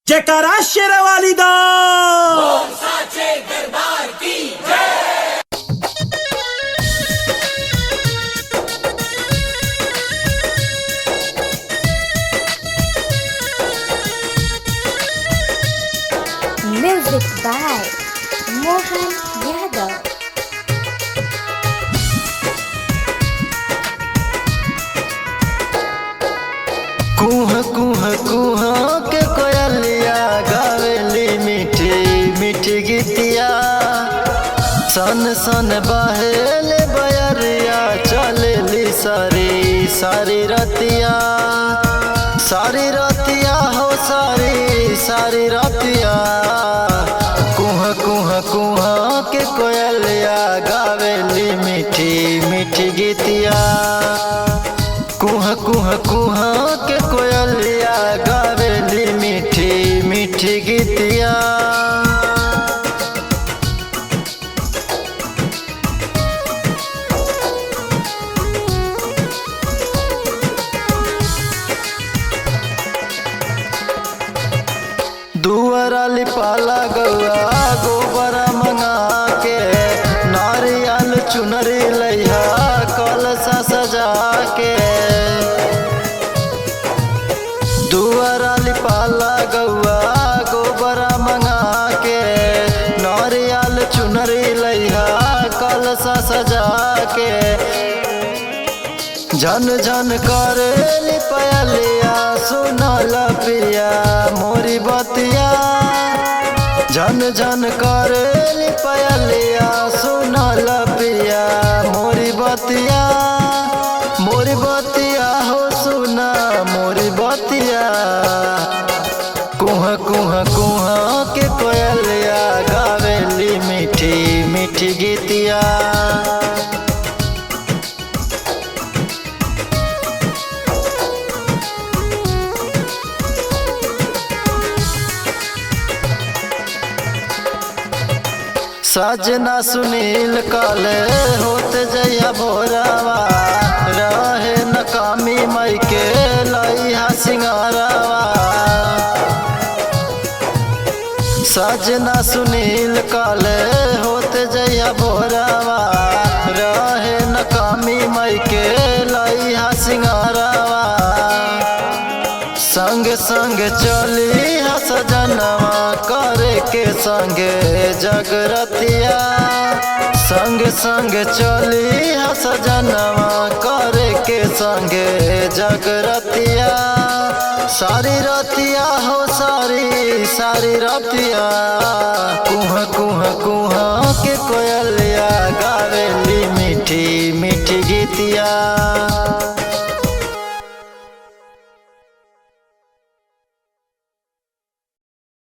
जयकारा शेरवाली दा साचे दरबार की जय। Music by Mohan Yadav। कुह कुह कुह के कोयलिया गावेली मीठी मीठी गीतिया, सन सन बहेले बयरिया, चलेली सारी सारी रतिया, सारी रतिया हो सारी सारी रतिया। कुह कुह कुह के कोयलिया गावेली मीठी मीठी गीतिया, कुह कुह कुह के कोयलिया गावेली मीठी मीठी गीतिया। दुआरा लिपाला गौआ गोबरा मंगा के, नारियल चुनरी लैहा कलसा सजा के। दुआरा लिपाला गौआ गोबरा मंगा के, नारियल चुनरी लैहा कलसा सजा के। झन झन करे लिपयलिया सुनल पिया मोरी बतिया, झन झन करे लिपयलिया सुनल पिया मोरी बतिया, मोरी बतिया हो सुना मोरी बतिया। कुह कुह कुह के कोयलिया गावेली मीठी मीठी गीतिया। सजना सुनील काले होत जया भोरावा, रहे नकामी मई के लइहा सिंगारावा। सजना सुनील काले होत जया भोरावा, रहे नकामी मई के लइहा सिंगारावा। संग संग चली सजनवा करे के संगे जगरतिया, संग संग चली सजनवा करे के संगे जगरतिया। सारी रतिया हो सारी सारी रतिया, कुह कुह कुह के कोयलिया गावेली मीठी मीठी गीतिया।